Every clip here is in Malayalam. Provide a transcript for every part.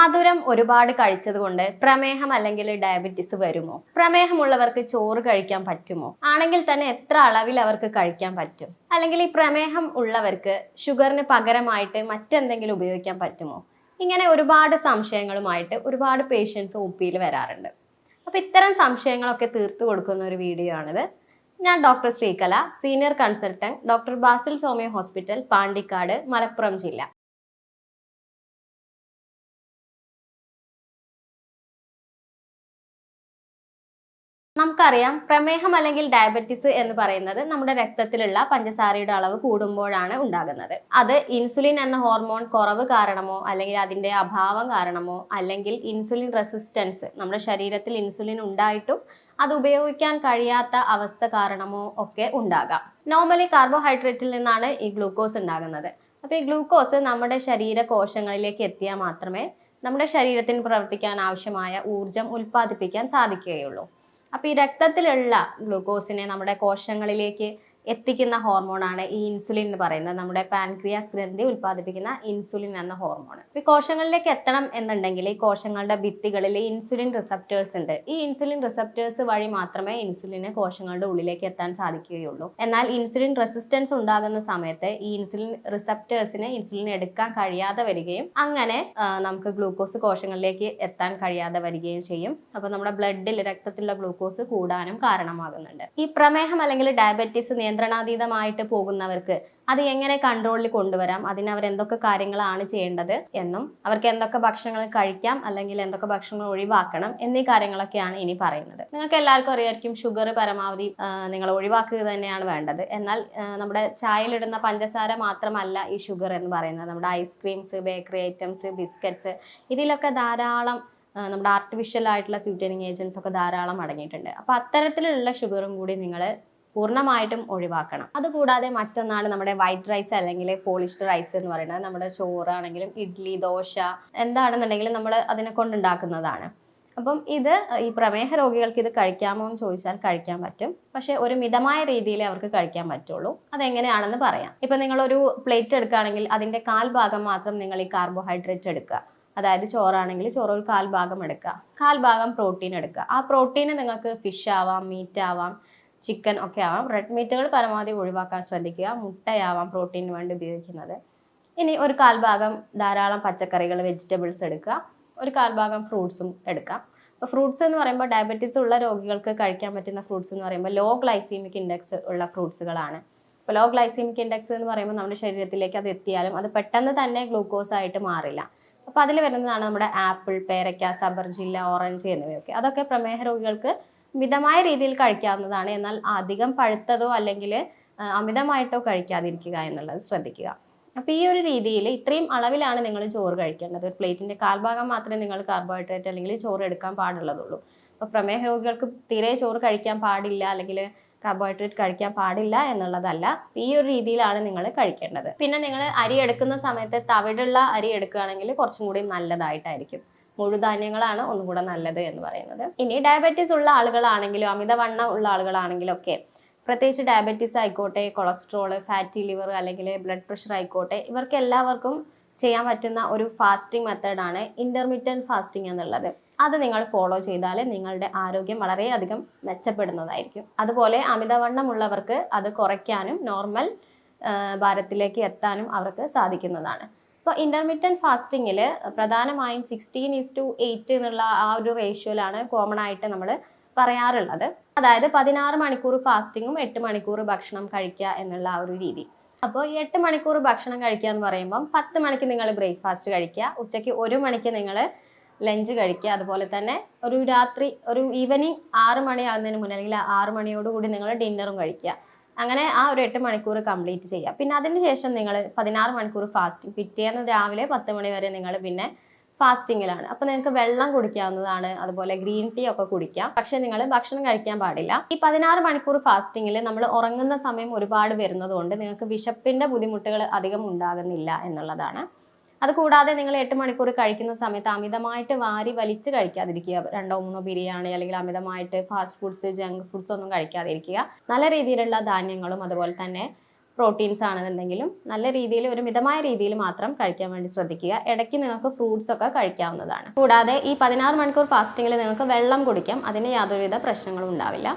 മധുരം ഒരുപാട് കഴിച്ചതുകൊണ്ട് പ്രമേഹം അല്ലെങ്കിൽ ഡയബറ്റിസ് വരുമോ? പ്രമേഹമുള്ളവർക്ക് ചോറ് കഴിക്കാൻ പറ്റുമോ? ആണെങ്കിൽ തന്നെ എത്ര അളവിൽ അവർക്ക് കഴിക്കാൻ പറ്റും? അല്ലെങ്കിൽ ഈ പ്രമേഹം ഉള്ളവർക്ക് ഷുഗറിന് പകരമായിട്ട് മറ്റെന്തെങ്കിലും ഉപയോഗിക്കാൻ പറ്റുമോ? ഇങ്ങനെ ഒരുപാട് സംശയങ്ങളുമായിട്ട് ഒരുപാട് പേഷ്യൻസ് ഒപിയിൽ വരാറുണ്ട്. അപ്പൊ ഇത്തരം സംശയങ്ങളൊക്കെ തീർത്തു കൊടുക്കുന്ന ഒരു വീഡിയോ ആണിത്. ഞാൻ doctor Sreekala, senior consultant, doctor Basil Soumya hospital, Pandikkad, Malappuram ജില്ല. നമുക്കറിയാം, പ്രമേഹം അല്ലെങ്കിൽ ഡയബറ്റിസ് എന്ന് പറയുന്നത് നമ്മുടെ രക്തത്തിലുള്ള പഞ്ചസാരയുടെ അളവ് കൂടുമ്പോഴാണ് ഉണ്ടാകുന്നത്. അത് ഇൻസുലിൻ എന്ന ഹോർമോൺ കുറവ് കാരണമോ അല്ലെങ്കിൽ അതിന്റെ അഭാവം കാരണമോ അല്ലെങ്കിൽ ഇൻസുലിൻ റെസിസ്റ്റൻസ്, നമ്മുടെ ശരീരത്തിൽ ഇൻസുലിൻ ഉണ്ടായിട്ടും അത് ഉപയോഗിക്കാൻ കഴിയാത്ത അവസ്ഥ കാരണമോ ഒക്കെ ഉണ്ടാകാം. നോർമലി കാർബോഹൈഡ്രേറ്റിൽ നിന്നാണ് ഈ ഗ്ലൂക്കോസ് ഉണ്ടാകുന്നത്. അപ്പോൾ ഈ ഗ്ലൂക്കോസ് നമ്മുടെ ശരീര കോശങ്ങളിലേക്ക് എത്തിയാൽ മാത്രമേ നമ്മുടെ ശരീരത്തിന് പ്രവർത്തിക്കാൻ ആവശ്യമായ ഊർജം ഉൽപ്പാദിപ്പിക്കാൻ സാധിക്കുകയുള്ളൂ. അപ്പോൾ ഈ രക്തത്തിലുള്ള ഗ്ലൂക്കോസിനെ നമ്മുടെ കോശങ്ങളിലേക്ക് എത്തിക്കുന്ന ഹോർമോണാണ് ഈ ഇൻസുലിൻ എന്ന് പറയുന്നത്. നമ്മുടെ പാൻക്രിയാസ് ഗ്രന്ഥി ഉൽപ്പാദിപ്പിക്കുന്ന ഇൻസുലിൻ എന്ന ഹോർമോൺ. ഈ കോശങ്ങളിലേക്ക് എത്തണം എന്നുണ്ടെങ്കിൽ ഈ കോശങ്ങളുടെ ഭിത്തികളിൽ ഇൻസുലിൻ റിസപ്റ്റേഴ്സ് ഉണ്ട്. ഈ ഇൻസുലിൻ റിസപ്റ്റേഴ്സ് വഴി മാത്രമേ ഇൻസുലിന് കോശങ്ങളുടെ ഉള്ളിലേക്ക് എത്താൻ സാധിക്കുകയുള്ളൂ. എന്നാൽ ഇൻസുലിൻ റെസിസ്റ്റൻസ് ഉണ്ടാകുന്ന സമയത്ത് ഈ ഇൻസുലിൻ റിസപ്റ്റേഴ്സിന് ഇൻസുലിൻ എടുക്കാൻ കഴിയാതെ വരികയും അങ്ങനെ നമുക്ക് ഗ്ലൂക്കോസ് കോശങ്ങളിലേക്ക് എത്താൻ കഴിയാതെ വരികയും ചെയ്യും. അപ്പോൾ നമ്മുടെ ബ്ലഡിൽ, രക്തത്തിലുള്ള ഗ്ലൂക്കോസ് കൂടാനും കാരണമാകുന്നുണ്ട്. ഈ പ്രമേഹം അല്ലെങ്കിൽ ഡയബറ്റീസ് നിയന്ത്രണാതീതമായിട്ട് പോകുന്നവർക്ക് അത് എങ്ങനെ കൺട്രോളിൽ കൊണ്ടുവരാം, അതിന് അവർ എന്തൊക്കെ കാര്യങ്ങളാണ് ചെയ്യേണ്ടത് എന്നും അവർക്ക് എന്തൊക്കെ ഭക്ഷണങ്ങൾ കഴിക്കാം അല്ലെങ്കിൽ എന്തൊക്കെ ഭക്ഷണങ്ങൾ ഒഴിവാക്കണം എന്നീ കാര്യങ്ങളൊക്കെയാണ് ഇനി പറയുന്നത്. നിങ്ങൾക്ക് എല്ലാവർക്കും അറിയായിരിക്കും, ഷുഗർ പരമാവധി നിങ്ങൾ ഒഴിവാക്കുക തന്നെയാണ് വേണ്ടത്. എന്നാൽ നമ്മുടെ ചായയിലിടുന്ന പഞ്ചസാര മാത്രമല്ല ഈ ഷുഗർ എന്ന് പറയുന്നത്. നമ്മുടെ ഐസ്ക്രീംസ്, ബേക്കറി ഐറ്റംസ്, ബിസ്ക്കറ്റ്സ്, ഇതിലൊക്കെ ധാരാളം നമ്മുടെ ആർട്ടിഫിഷ്യൽ ആയിട്ടുള്ള സ്വീറ്റനിങ് ഏജൻസ് ഒക്കെ ധാരാളം അടങ്ങിയിട്ടുണ്ട്. അപ്പോൾ അത്തരത്തിലുള്ള ഷുഗറും കൂടി നിങ്ങൾ പൂർണ്ണമായിട്ടും ഒഴിവാക്കണം. അതുകൂടാതെ മറ്റൊന്നാണ് നമ്മുടെ വൈറ്റ് റൈസ് അല്ലെങ്കിൽ പോളിഷ്ഡ് റൈസ് എന്ന് പറയുന്നത്. നമ്മുടെ ചോറാണെങ്കിലും ഇഡ്ഡലി, ദോശ എന്താണെന്നുണ്ടെങ്കിലും നമ്മൾ അതിനെ കൊണ്ടുണ്ടാക്കുന്നതാണ്. അപ്പം ഇത് ഈ പ്രമേഹ രോഗികൾക്ക് ഇത് കഴിക്കാമോ എന്ന് ചോദിച്ചാൽ കഴിക്കാൻ പറ്റും. പക്ഷെ ഒരു മിതമായ രീതിയിൽ അവർക്ക് കഴിക്കാൻ പറ്റുള്ളൂ. അതെങ്ങനെയാണെന്ന് പറയാം. ഇപ്പം നിങ്ങളൊരു പ്ലേറ്റ് എടുക്കുകയാണെങ്കിൽ അതിൻ്റെ 1/4 ഭാഗം മാത്രം നിങ്ങൾ ഈ കാർബോഹൈഡ്രേറ്റ് എടുക്കുക. അതായത് ചോറാണെങ്കിൽ ചോറ് ഒരു 1/4 ഭാഗം എടുക്കുക, 1/4 ഭാഗം പ്രോട്ടീൻ എടുക്കുക. ആ പ്രോട്ടീന് നിങ്ങൾക്ക് ഫിഷ് ആവാം, മീറ്റ് ആവാം, ചിക്കൻ ഒക്കെ ആവാം. റെഡ് മീറ്റുകൾ പരമാവധി ഒഴിവാക്കാൻ ശ്രദ്ധിക്കുക. മുട്ടയാവാം പ്രോട്ടീന് വേണ്ടി ഉപയോഗിക്കുന്നത്. ഇനി ഒരു 1/4 ഭാഗം ധാരാളം പച്ചക്കറികൾ, വെജിറ്റബിൾസ് എടുക്കുക. ഒരു 1/4 ഭാഗം ഫ്രൂട്ട്സും എടുക്കാം. അപ്പോൾ ഫ്രൂട്ട്സ് എന്ന് പറയുമ്പോൾ ഡയബറ്റീസ് ഉള്ള രോഗികൾക്ക് കഴിക്കാൻ പറ്റുന്ന ഫ്രൂട്ട്സ് എന്ന് പറയുമ്പോൾ ലോ ഗ്ലൈസീമിക് ഇൻഡെക്സ് ഉള്ള ഫ്രൂട്ട്സുകളാണ്. അപ്പോൾ ലോ ഗ്ലൈസീമിക് ഇൻഡെക്സ് എന്ന് പറയുമ്പോൾ നമ്മുടെ ശരീരത്തിലേക്ക് അത് എത്തിയാലും അത് പെട്ടെന്ന് തന്നെ ഗ്ലൂക്കോസ് ആയിട്ട് മാറില്ല. അപ്പോൾ അതിൽ വരുന്നതാണ് നമ്മുടെ ആപ്പിൾ, പേരയ്ക്ക, സബർജില്ല, ഓറഞ്ച് എന്നിവയൊക്കെ. അതൊക്കെ പ്രമേഹ രോഗികൾക്ക് മിതമായ രീതിയിൽ കഴിക്കാവുന്നതാണ്. എന്നാൽ അധികം പഴുത്തതോ അല്ലെങ്കിൽ അമിതമായിട്ടോ കഴിക്കാതിരിക്കുക എന്നുള്ളത് ശ്രദ്ധിക്കുക. അപ്പോൾ ഈ ഒരു രീതിയിൽ ഇത്രയും അളവിലാണ് നിങ്ങൾ ചോറ് കഴിക്കേണ്ടത്. ഒരു പ്ലേറ്റിൻ്റെ 1/4 ഭാഗം മാത്രമേ നിങ്ങൾ കാർബോഹൈഡ്രേറ്റ് അല്ലെങ്കിൽ ചോറ് എടുക്കാൻ പാടുള്ളതുള്ളൂ. അപ്പോൾ പ്രമേഹ രോഗികൾക്ക് തീരെ ചോറ് കഴിക്കാൻ പാടില്ല അല്ലെങ്കിൽ കാർബോഹൈഡ്രേറ്റ് കഴിക്കാൻ പാടില്ല എന്നുള്ളതല്ല. ഈ ഒരു രീതിയിലാണ് നിങ്ങൾ കഴിക്കേണ്ടത്. പിന്നെ നിങ്ങൾ അരി എടുക്കുന്ന സമയത്ത് തവിടുള്ള അരി എടുക്കുകയാണെങ്കിൽ കുറച്ചും കൂടി നല്ലതായിട്ടായിരിക്കും. മുഴുധാന്യങ്ങളാണ് ഒന്നും കൂടെ നല്ലത് എന്ന് പറയുന്നത്. ഇനി ഡയബറ്റീസ് ഉള്ള ആളുകളാണെങ്കിലും അമിതവണ്ണം ഉള്ള ആളുകളാണെങ്കിലും ഒക്കെ, പ്രത്യേകിച്ച് ഡയബറ്റീസ് ആയിക്കോട്ടെ, കൊളസ്ട്രോൾ, ഫാറ്റി ലിവർ അല്ലെങ്കിൽ ബ്ലഡ് പ്രഷർ ആയിക്കോട്ടെ, ഇവർക്ക് എല്ലാവർക്കും ചെയ്യാൻ പറ്റുന്ന ഒരു ഫാസ്റ്റിംഗ് മെത്തേഡാണ് ഇന്റർമിറ്റന്റ് ഫാസ്റ്റിംഗ് എന്നുള്ളത്. അത് നിങ്ങൾ ഫോളോ ചെയ്താൽ നിങ്ങളുടെ ആരോഗ്യം വളരെയധികം മെച്ചപ്പെടുന്നതായിരിക്കും. അതുപോലെ അമിതവണ്ണം ഉള്ളവർക്ക് അത് കുറയ്ക്കാനും നോർമൽ ഭാരത്തിലേക്ക് എത്താനും അവർക്ക് സാധിക്കുന്നതാണ്. ഇപ്പോൾ ഇൻ്റർമീഡിയറ്റ് ഫാസ്റ്റിങ്ങിൽ പ്രധാനമായും 16:8 എന്നുള്ള ആ ഒരു റേഷ്യോയിലാണ് കോമൺ ആയിട്ട് നമ്മൾ പറയാറുള്ളത്. അതായത് 16 മണിക്കൂർ ഫാസ്റ്റിങ്ങും 8 മണിക്കൂർ ഭക്ഷണം കഴിക്കുക എന്നുള്ള ആ ഒരു രീതി. അപ്പോൾ ഈ 8 മണിക്കൂർ ഭക്ഷണം കഴിക്കുക എന്ന് പറയുമ്പം 10 മണിക്ക് നിങ്ങൾ ബ്രേക്ക്ഫാസ്റ്റ് കഴിക്കുക, ഉച്ചയ്ക്ക് 1 മണിക്ക് നിങ്ങൾ ലഞ്ച് കഴിക്കുക, അതുപോലെ തന്നെ ഒരു രാത്രി ഒരു ഈവനിങ് 6 മണിയാകുന്നതിന് മുന്നേ അല്ലെങ്കിൽ 6 മണിയോടുകൂടി നിങ്ങൾ ഡിന്നറും കഴിക്കുക. അങ്ങനെ ആ ഒരു 8 മണിക്കൂർ കംപ്ലീറ്റ് ചെയ്യുക. പിന്നെ അതിന് ശേഷം നിങ്ങൾ 16 മണിക്കൂർ ഫാസ്റ്റിംഗ്, പിറ്റേന്ന് രാവിലെ 10 മണി വരെ നിങ്ങൾ പിന്നെ ഫാസ്റ്റിങ്ങിലാണ്. അപ്പോൾ നിങ്ങൾക്ക് വെള്ളം കുടിക്കാവുന്നതാണ്, അതുപോലെ ഗ്രീൻ ടീ ഒക്കെ കുടിക്കാം. പക്ഷെ നിങ്ങൾ ഭക്ഷണം കഴിക്കാൻ പാടില്ല. ഈ 16 മണിക്കൂർ ഫാസ്റ്റിങ്ങിൽ നമ്മൾ ഉറങ്ങുന്ന സമയം ഒരുപാട് വരുന്നത് കൊണ്ട് നിങ്ങൾക്ക് വിശപ്പിന്റെ ബുദ്ധിമുട്ടുകൾ അധികം ഉണ്ടാകുന്നില്ല എന്നുള്ളതാണ്. അതുകൂടാതെ നിങ്ങൾ 8 മണിക്കൂർ കഴിക്കുന്ന സമയത്ത് അമിതമായിട്ട് വാരി വലിച്ച് കഴിക്കാതിരിക്കുക. 2-3 ബിരിയാണി അല്ലെങ്കിൽ അമിതമായിട്ട് ഫാസ്റ്റ് ഫുഡ്സ്, ജങ്ക് ഫുഡ്സ് ഒന്നും കഴിക്കാതിരിക്കുക. നല്ല രീതിയിലുള്ള ധാന്യങ്ങളും അതുപോലെ തന്നെ പ്രോട്ടീൻസ് ആണെന്നുണ്ടെങ്കിലും നല്ല രീതിയിൽ ഒരു മിതമായ രീതിയിൽ മാത്രം കഴിക്കാൻ വേണ്ടി ശ്രദ്ധിക്കുക. ഇടയ്ക്ക് നിങ്ങൾക്ക് ഫ്രൂട്ട്സ് ഒക്കെ കഴിക്കാവുന്നതാണ്. കൂടാതെ ഈ 16 മണിക്കൂർ ഫാസ്റ്റിങ്ങിൽ നിങ്ങൾക്ക് വെള്ളം കുടിക്കാം, അതിന് യാതൊരുവിധ പ്രശ്നങ്ങളും ഉണ്ടാവില്ല.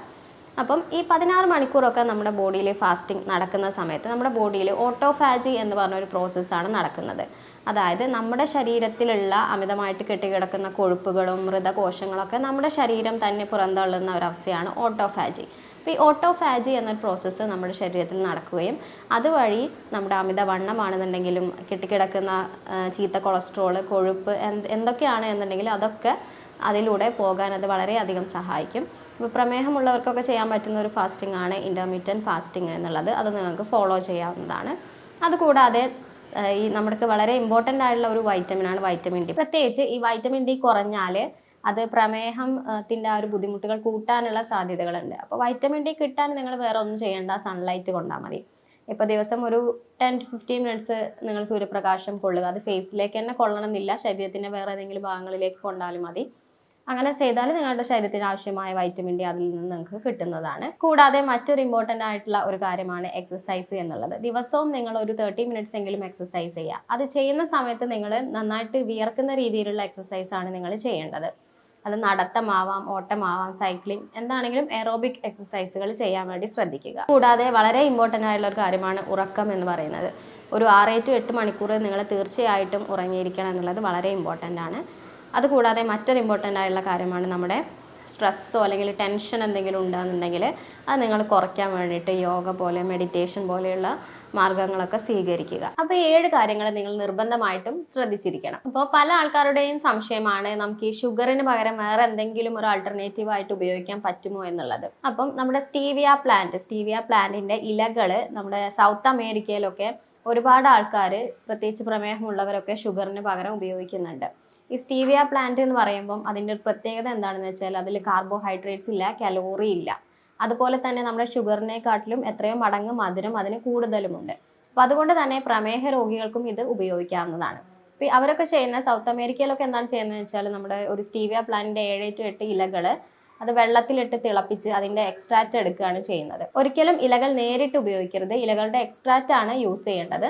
അപ്പം ഈ 16 മണിക്കൂറൊക്കെ നമ്മുടെ ബോഡിയിൽ ഫാസ്റ്റിംഗ് നടക്കുന്ന സമയത്ത് നമ്മുടെ ബോഡിയിൽ ഓട്ടോഫാജി എന്ന് പറഞ്ഞൊരു പ്രോസസ്സാണ് നടക്കുന്നത്. അതായത് നമ്മുടെ ശരീരത്തിലുള്ള അമിതമായിട്ട് കെട്ടിക്കിടക്കുന്ന കൊഴുപ്പുകളും മൃതകോശങ്ങളൊക്കെ നമ്മുടെ ശരീരം തന്നെ പുറന്തള്ളുന്ന ഒരവസ്ഥയാണ് ഓട്ടോഫാജി. അപ്പോൾ ഈ ഓട്ടോഫാജി എന്നൊരു പ്രോസസ്സ് നമ്മുടെ ശരീരത്തിൽ നടക്കുകയും അതുവഴി നമ്മുടെ അമിതവണ്ണമാണെന്നുണ്ടെങ്കിലും കെട്ടിക്കിടക്കുന്ന ചീത്ത കൊളസ്ട്രോള്, കൊഴുപ്പ് എന്തൊക്കെയാണ് എന്നുണ്ടെങ്കിലും അതൊക്കെ അതിലൂടെ പോകാൻ അത് വളരെയധികം സഹായിക്കും. ഇപ്പോൾ പ്രമേഹമുള്ളവർക്കൊക്കെ ചെയ്യാൻ പറ്റുന്ന ഒരു ഫാസ്റ്റിംഗ് ആണ് ഇൻ്റർമീഡിയറ്റ് ഫാസ്റ്റിംഗ് എന്നുള്ളത്. അത് നിങ്ങൾക്ക് ഫോളോ ചെയ്യാവുന്നതാണ്. അതുകൂടാതെ ഈ നമുക്ക് വളരെ ഇമ്പോർട്ടൻ്റ് ആയിട്ടുള്ള ഒരു വൈറ്റമിനാണ് വൈറ്റമിൻ ഡി. പ്രത്യേകിച്ച് ഈ വൈറ്റമിൻ ഡി കുറഞ്ഞാൽ അത് പ്രമേഹത്തിൻ്റെ ആ ഒരു ബുദ്ധിമുട്ടുകൾ കൂട്ടാനുള്ള സാധ്യതകളുണ്ട്. അപ്പോൾ വൈറ്റമിൻ ഡി കിട്ടാൻ നിങ്ങൾ വേറെ ഒന്നും ചെയ്യേണ്ട, സൺലൈറ്റ് കൊണ്ടാൽ മതി. ഇപ്പോൾ ദിവസം ഒരു 10 to 15 മിനിറ്റ്സ് നിങ്ങൾ സൂര്യപ്രകാശം കൊള്ളുക. അത് ഫേസിലേക്ക് തന്നെ കൊള്ളണമെന്നില്ല, ശരീരത്തിൻ്റെ വേറെ ഏതെങ്കിലും ഭാഗങ്ങളിലേക്ക് കൊണ്ടാലും മതി. അങ്ങനെ ചെയ്താൽ നിങ്ങളുടെ ശരീരത്തിന് ആവശ്യമായ വൈറ്റമിൻ ഡി അതിൽ നിന്ന് നിങ്ങൾക്ക് കിട്ടുന്നതാണ്. കൂടാതെ മറ്റൊരു ഇമ്പോർട്ടൻ്റ് ആയിട്ടുള്ള ഒരു കാര്യമാണ് എക്സസൈസ് എന്നുള്ളത്. ദിവസവും നിങ്ങൾ ഒരു 30 മിനിറ്റ്സ് എങ്കിലും എക്സസൈസ് ചെയ്യുക. അത് ചെയ്യുന്ന സമയത്ത് നിങ്ങൾ നന്നായിട്ട് വിയർക്കുന്ന രീതിയിലുള്ള എക്സസൈസാണ് നിങ്ങൾ ചെയ്യേണ്ടത്. അത് നടത്തമാവാം, ഓട്ടമാവാം, സൈക്ലിംഗ്, എന്താണെങ്കിലും എറോബിക് എക്സസൈസുകൾ ചെയ്യാൻ വേണ്ടി ശ്രദ്ധിക്കുക. കൂടാതെ വളരെ ഇമ്പോർട്ടൻ്റ് ആയിട്ടുള്ള ഒരു കാര്യമാണ് ഉറക്കം എന്ന് പറയുന്നത്. ഒരു 6 to 8 മണിക്കൂർ നിങ്ങൾ തീർച്ചയായിട്ടും ഉറങ്ങിയിരിക്കണം എന്നുള്ളത് വളരെ ഇമ്പോർട്ടൻ്റ് ആണ്. അതുകൂടാതെ മറ്റൊരു ഇമ്പോർട്ടൻ്റ് ആയിട്ടുള്ള കാര്യമാണ് നമ്മുടെ സ്ട്രെസ്സോ അല്ലെങ്കിൽ ടെൻഷൻ എന്തെങ്കിലും ഉണ്ടെന്നുണ്ടെങ്കിൽ അത് നിങ്ങൾ കുറയ്ക്കാൻ വേണ്ടിയിട്ട് യോഗ പോലെ, മെഡിറ്റേഷൻ പോലെയുള്ള മാർഗങ്ങളൊക്കെ സ്വീകരിക്കുക. അപ്പോൾ 7 കാര്യങ്ങൾ നിങ്ങൾ നിർബന്ധമായിട്ടും ശ്രദ്ധിച്ചിരിക്കണം. അപ്പോൾ പല ആൾക്കാരുടെയും സംശയമാണ് നമുക്ക് ഈ ഷുഗറിന് പകരം വേറെ എന്തെങ്കിലും ഒരു ആൾട്ടർനേറ്റീവ് ആയിട്ട് ഉപയോഗിക്കാൻ പറ്റുമോ എന്നുള്ളത്. അപ്പം നമ്മുടെ സ്റ്റീവിയ പ്ലാന്റിൻ്റെ ഇലകൾ നമ്മുടെ സൗത്ത് അമേരിക്കയിലൊക്കെ ഒരുപാട് ആൾക്കാർ, പ്രത്യേകിച്ച് പ്രമേഹമുള്ളവരൊക്കെ ഷുഗറിന് പകരം ഉപയോഗിക്കുന്നുണ്ട്. ഈ സ്റ്റീവിയ പ്ലാന്റ് എന്ന് പറയുമ്പം അതിൻ്റെ ഒരു പ്രത്യേകത എന്താണെന്ന് വെച്ചാൽ അതിൽ കാർബോഹൈഡ്രേറ്റ്സ് ഇല്ല, കലോറി ഇല്ല. അതുപോലെ തന്നെ നമ്മുടെ ഷുഗറിനെക്കാട്ടിലും എത്രയോ മടങ്ങ് മധുരം അതിന് കൂടുതലുമുണ്ട്. അപ്പോൾ അതുകൊണ്ട് തന്നെ പ്രമേഹ രോഗികൾക്കും ഇത് ഉപയോഗിക്കാവുന്നതാണ്. അപ്പോൾ അവരൊക്കെ ചെയ്യുന്ന സൗത്ത് അമേരിക്കയിലൊക്കെ എന്താണ് ചെയ്യുന്നത് വെച്ചാൽ നമ്മുടെ ഒരു സ്റ്റീവിയ പ്ലാന്റിൻ്റെ 7 to 8 ഇലകൾ അത് വെള്ളത്തിലിട്ട് തിളപ്പിച്ച് അതിൻ്റെ എക്സ്ട്രാക്റ്റ് എടുക്കുകയാണ് ചെയ്യുന്നത്. ഒരിക്കലും ഇലകൾ നേരിട്ട് ഉപയോഗിക്കരുത്, ഇലകളുടെ എക്സ്ട്രാക്റ്റ് ആണ് യൂസ് ചെയ്യേണ്ടത്.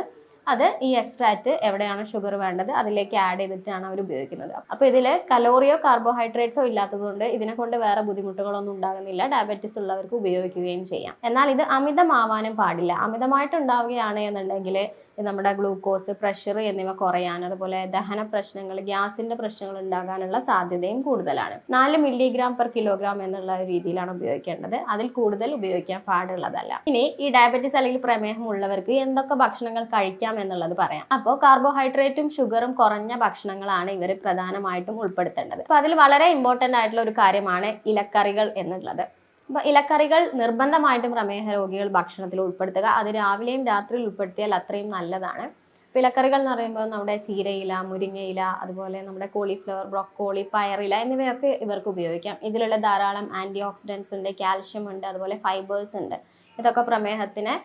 അത് ഈ എക്സ്ട്രാക്റ്റ് എവിടെയാണ് ഷുഗർ വേണ്ടത് അതിലേക്ക് ആഡ് ചെയ്തിട്ടാണ് അവർ ഉപയോഗിക്കുന്നത്. അപ്പോൾ ഇതിൽ കലോറിയോ കാർബോഹൈഡ്രേറ്റ്സോ ഇല്ലാത്തതുകൊണ്ട് ഇതിനെ കൊണ്ട് വേറെ ബുദ്ധിമുട്ടുകളൊന്നും ഉണ്ടാകുന്നില്ല. ഡയബറ്റീസ് ഉള്ളവർക്ക് ഉപയോഗിക്കുകയും ചെയ്യാം. എന്നാൽ ഇത് അമിതമാവാനും പാടില്ല. അമിതമായിട്ട് ഉണ്ടാവുകയാണ് എന്നുണ്ടെങ്കിൽ നമ്മുടെ ഗ്ലൂക്കോസ്, പ്രഷർ എന്നിവ കുറയാൻ, അതുപോലെ ദഹന പ്രശ്നങ്ങൾ, ഗ്യാസിന്റെ പ്രശ്നങ്ങൾ ഉണ്ടാകാനുള്ള സാധ്യതയും കൂടുതലാണ്. 4 mg/kg എന്നുള്ള രീതിയിലാണ് ഉപയോഗിക്കേണ്ടത്. അതിൽ കൂടുതൽ ഉപയോഗിക്കാൻ പാടുള്ളതല്ല. ഇനി ഈ ഡയബറ്റീസ് അല്ലെങ്കിൽ പ്രമേഹം ഉള്ളവർക്ക് എന്തൊക്കെ ഭക്ഷണങ്ങൾ കഴിക്കാം എന്നുള്ളത് പറയാം. അപ്പോൾ കാർബോഹൈഡ്രേറ്റും ഷുഗറും കുറഞ്ഞ ഭക്ഷണങ്ങളാണ് ഇവർ പ്രധാനമായിട്ടും ഉൾപ്പെടുത്തേണ്ടത്. അപ്പോൾ അതിൽ വളരെ ഇമ്പോർട്ടൻ്റ് ആയിട്ടുള്ള ഒരു കാര്യമാണ് ഇലക്കറികൾ എന്നുള്ളത്. അപ്പോൾ ഇലക്കറികൾ നിർബന്ധമായിട്ടും പ്രമേഹ രോഗികൾ ഭക്ഷണത്തിൽ ഉൾപ്പെടുത്തുക. അത് രാവിലെയും രാത്രിയിൽ ഉൾപ്പെടുത്തിയാൽ അത്രയും നല്ലതാണ്. അപ്പോൾ ഇലക്കറികൾ എന്ന് പറയുമ്പോൾ നമ്മുടെ ചീരയില, മുരിങ്ങയില, അതുപോലെ നമ്മുടെ കോളിഫ്ലവർ, ബ്രോക്കോളി, പയറില എന്നിവയൊക്കെ ഇവർക്ക് ഉപയോഗിക്കാം. ഇതിലുള്ള ധാരാളം ആൻറ്റി ഓക്സിഡൻസ് ഉണ്ട്, കാൽഷ്യം ഉണ്ട്, അതുപോലെ ഫൈബേഴ്സ് ഉണ്ട്. ഇതൊക്കെ പ്രമേഹത്തിനെ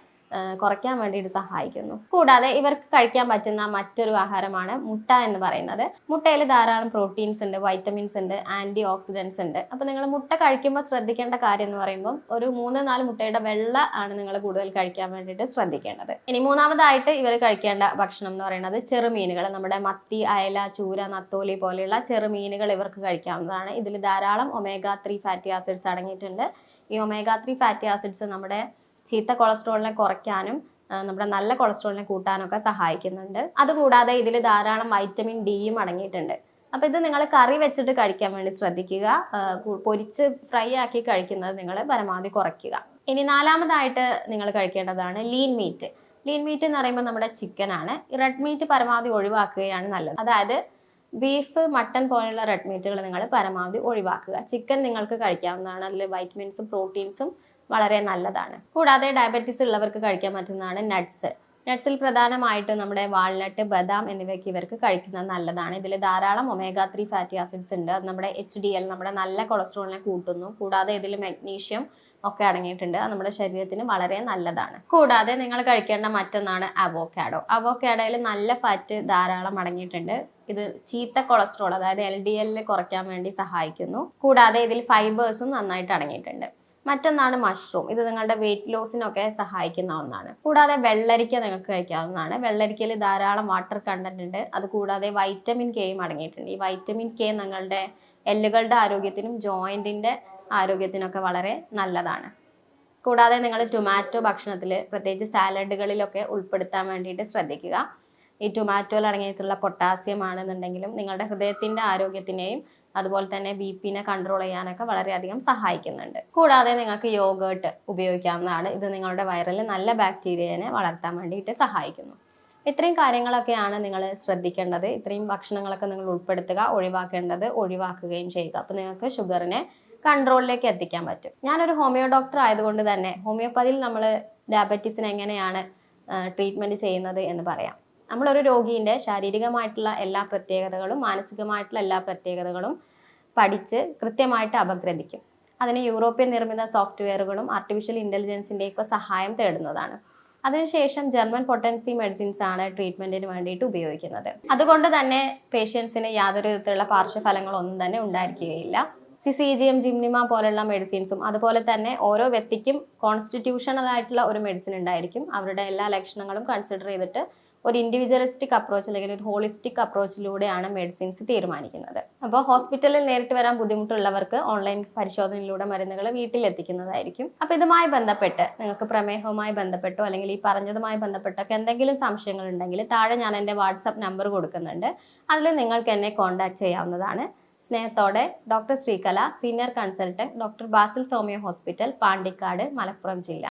കുറയ്ക്കാൻ വേണ്ടിയിട്ട് സഹായിക്കുന്നു. കൂടാതെ ഇവർക്ക് കഴിക്കാൻ പറ്റുന്ന മറ്റൊരു ആഹാരമാണ് മുട്ട എന്ന് പറയുന്നത്. മുട്ടയിൽ ധാരാളം പ്രോട്ടീൻസ് ഉണ്ട്, വൈറ്റമിൻസ് ഉണ്ട്, ആൻറ്റി ഓക്സിഡൻസ് ഉണ്ട്. അപ്പോൾ നിങ്ങൾ മുട്ട കഴിക്കുമ്പോൾ ശ്രദ്ധിക്കേണ്ട കാര്യം എന്ന് പറയുമ്പോൾ ഒരു 3-4 മുട്ടയുടെ വെള്ള ആണ് നിങ്ങൾ കൂടുതൽ കഴിക്കാൻ വേണ്ടിയിട്ട് ശ്രദ്ധിക്കേണ്ടത്. ഇനി മൂന്നാമതായിട്ട് ഇവർ കഴിക്കേണ്ട ഭക്ഷണം എന്ന് പറയുന്നത് ചെറുമീനുകൾ. നമ്മുടെ മത്തി, അയല, ചൂര, നത്തോലി പോലെയുള്ള ചെറുമീനുകൾ ഇവർക്ക് കഴിക്കാവുന്നതാണ്. ഇതിൽ ധാരാളം omega-3 ഫാറ്റി ആസിഡ്സ് അടങ്ങിയിട്ടുണ്ട്. ഈ omega-3 ഫാറ്റി ആസിഡ്സ് നമ്മുടെ ചീത്ത കൊളസ്ട്രോളിനെ കുറയ്ക്കാനും നമ്മുടെ നല്ല കൊളസ്ട്രോളിനെ കൂട്ടാനൊക്കെ സഹായിക്കുന്നുണ്ട്. അതുകൂടാതെ ഇതിൽ ധാരാളം വൈറ്റമിൻ ഡിയും അടങ്ങിയിട്ടുണ്ട്. അപ്പോൾ ഇത് നിങ്ങൾ കറി വെച്ചിട്ട് കഴിക്കാൻ വേണ്ടി ശ്രദ്ധിക്കുക. പൊരിച്ച് ഫ്രൈ ആക്കി കഴിക്കുന്നത് നിങ്ങൾ പരമാവധി കുറയ്ക്കുക. ഇനി 4മതായിട്ട് നിങ്ങൾ കഴിക്കേണ്ടതാണ് ലീൻ മീറ്റ്. ലീൻ മീറ്റ് എന്ന് പറയുമ്പോൾ നമ്മുടെ ചിക്കനാണ്. റെഡ് മീറ്റ് പരമാവധി ഒഴിവാക്കുകയാണ് നല്ലത്. അതായത് ബീഫ്, മട്ടൺ പോലെയുള്ള റെഡ് മീറ്റുകൾ നിങ്ങൾ പരമാവധി ഒഴിവാക്കുക. ചിക്കൻ നിങ്ങൾക്ക് കഴിക്കാവുന്നതാണ്. അതിൽ വൈറ്റമിൻസും പ്രോട്ടീൻസും വളരെ നല്ലതാണ്. കൂടാതെ ഡയബറ്റീസ് ഉള്ളവർക്ക് കഴിക്കാൻ പറ്റുന്നതാണ് നട്ട്സ്. നട്ട്സിൽ പ്രധാനമായിട്ടും നമ്മുടെ വാൾനട്ട്, ബദാം എന്നിവയ്ക്ക് ഇവർക്ക് കഴിക്കുന്നത് നല്ലതാണ്. ഇതിൽ ധാരാളം omega-3 ഫാറ്റി ആസിഡ്സ് ഉണ്ട്. അത് നമ്മുടെ HDL, നമ്മുടെ നല്ല കൊളസ്ട്രോളിനെ കൂട്ടുന്നു. കൂടാതെ ഇതിൽ മഗ്നീഷ്യം ഒക്കെ അടങ്ങിയിട്ടുണ്ട്. അത് നമ്മുടെ ശരീരത്തിന് വളരെ നല്ലതാണ്. കൂടാതെ നിങ്ങൾ കഴിക്കേണ്ട മറ്റൊന്നാണ് അവോക്കാഡോ. അവോക്കാഡോയിൽ നല്ല ഫാറ്റ് ധാരാളം അടങ്ങിയിട്ടുണ്ട്. ഇത് ചീത്ത കൊളസ്ട്രോൾ, അതായത് LDL കുറയ്ക്കാൻ വേണ്ടി സഹായിക്കുന്നു. കൂടാതെ ഇതിൽ ഫൈബേഴ്സും നന്നായിട്ട് അടങ്ങിയിട്ടുണ്ട്. മറ്റൊന്നാണ് മഷ്റൂം. ഇത് നിങ്ങളുടെ വെയിറ്റ് ലോസിനൊക്കെ സഹായിക്കുന്ന ഒന്നാണ്. കൂടാതെ വെള്ളരിക്ക നിങ്ങൾക്ക് കഴിക്കാവുന്നതാണ്. വെള്ളരിക്കയിൽ ധാരാളം വാട്ടർ കണ്ടന്റ് ഉണ്ട്. അതുകൂടാതെ വൈറ്റമിൻ കെയും അടങ്ങിയിട്ടുണ്ട്. ഈ വൈറ്റമിൻ കെ നിങ്ങളുടെ എല്ലുകളുടെ ആരോഗ്യത്തിനും ജോയിന്റിന്റെ ആരോഗ്യത്തിനൊക്കെ വളരെ നല്ലതാണ്. കൂടാതെ നിങ്ങൾ ടൊമാറ്റോ ഭക്ഷണത്തിൽ, പ്രത്യേകിച്ച് സാലഡുകളിലൊക്കെ ഉൾപ്പെടുത്താൻ വേണ്ടിയിട്ട് ശ്രദ്ധിക്കുക. ഈ ടൊമാറ്റോയിൽ അടങ്ങിയിട്ടുള്ള പൊട്ടാസ്യം ആണെന്നുണ്ടെങ്കിലും നിങ്ങളുടെ ഹൃദയത്തിന്റെ ആരോഗ്യത്തിനെയും അതുപോലെ തന്നെ BP കൺട്രോൾ ചെയ്യാനൊക്കെ വളരെയധികം സഹായിക്കുന്നുണ്ട്. കൂടാതെ നിങ്ങൾക്ക് യോഗേർട്ട് ഉപയോഗിക്കാവുന്നതാണ്. ഇത് നിങ്ങളുടെ വയറിൽ നല്ല ബാക്ടീരിയനെ വളർത്താൻ വേണ്ടിയിട്ട് സഹായിക്കുന്നു. ഇത്രയും കാര്യങ്ങളൊക്കെയാണ് നിങ്ങൾ ശ്രദ്ധിക്കേണ്ടത്. ഇത്രയും ഭക്ഷണങ്ങളൊക്കെ നിങ്ങൾ ഉൾപ്പെടുത്തുക, ഒഴിവാക്കേണ്ടത് ഒഴിവാക്കുകയും ചെയ്യുക. അപ്പോൾ നിങ്ങൾക്ക് ഷുഗറിനെ കൺട്രോളിലേക്ക് എത്തിക്കാൻ പറ്റും. ഞാനൊരു ഹോമിയോ ഡോക്ടർ ആയതുകൊണ്ട് തന്നെ ഹോമിയോപ്പതിയിൽ നമ്മൾ ഡയബറ്റീസിന് എങ്ങനെയാണ് ട്രീറ്റ്മെൻറ്റ് ചെയ്യുന്നത് എന്ന് പറയാം. നമ്മളൊരു രോഗീൻ്റെ ശാരീരികമായിട്ടുള്ള എല്ലാ പ്രത്യേകതകളും മാനസികമായിട്ടുള്ള എല്ലാ പ്രത്യേകതകളും പഠിച്ച് കൃത്യമായിട്ട് അപഗ്രഥിക്കും. അതിന് യൂറോപ്യൻ നിർമ്മിത സോഫ്റ്റ്വെയറുകളും ആർട്ടിഫിഷ്യൽ ഇൻ്റലിജൻസിൻ്റെയൊക്കെ സഹായം തേടുന്നതാണ്. അതിനുശേഷം ജർമ്മൻ പൊട്ടൻസി മെഡിസിൻസ് ആണ് ട്രീറ്റ്മെൻറ്റിന് വേണ്ടിയിട്ട് ഉപയോഗിക്കുന്നത്. അതുകൊണ്ട് തന്നെ പേഷ്യൻസിന് യാതൊരു വിധത്തിലുള്ള പാർശ്വഫലങ്ങളൊന്നും തന്നെ ഉണ്ടായിരിക്കുകയില്ല. CGM, ജിംനിമ പോലുള്ള മെഡിസിൻസും അതുപോലെ തന്നെ ഓരോ വ്യക്തിക്കും കോൺസ്റ്റിറ്റ്യൂഷണൽ ആയിട്ടുള്ള ഒരു മെഡിസിൻ ഉണ്ടായിരിക്കും. അവരുടെ എല്ലാ ലക്ഷണങ്ങളും കൺസിഡർ ചെയ്തിട്ട് ഒരു ഇൻഡിവിജ്വലിസ്റ്റിക് അപ്രോച്ച് അല്ലെങ്കിൽ ഒരു ഹോളിസ്റ്റിക് അപ്രോച്ചിലൂടെയാണ് മെഡിസിൻസ് തീരുമാനിക്കുന്നത്. അപ്പോൾ ഹോസ്പിറ്റലിൽ നേരിട്ട് വരാൻ ബുദ്ധിമുട്ടുള്ളവർക്ക് ഓൺലൈൻ പരിശോധനയിലൂടെ മരുന്നുകൾ വീട്ടിലെത്തിക്കുന്നതായിരിക്കും. അപ്പോൾ ഇതുമായി ബന്ധപ്പെട്ട് നിങ്ങൾക്ക് പ്രമേഹവുമായി ബന്ധപ്പെട്ടോ അല്ലെങ്കിൽ ഈ പറഞ്ഞതുമായി ബന്ധപ്പെട്ടൊക്കെ എന്തെങ്കിലും സംശയങ്ങൾ ഉണ്ടെങ്കിൽ താഴെ ഞാൻ എൻ്റെ വാട്സപ്പ് നമ്പർ കൊടുക്കുന്നുണ്ട്. അതിൽ നിങ്ങൾക്ക് എന്നെ കോൺടാക്ട് ചെയ്യാവുന്നതാണ്. സ്നേഹത്തോടെ doctor Sreekala, senior consultant, doctor Basil homeo hospital, Pandikkad, Malappuram ജില്ല.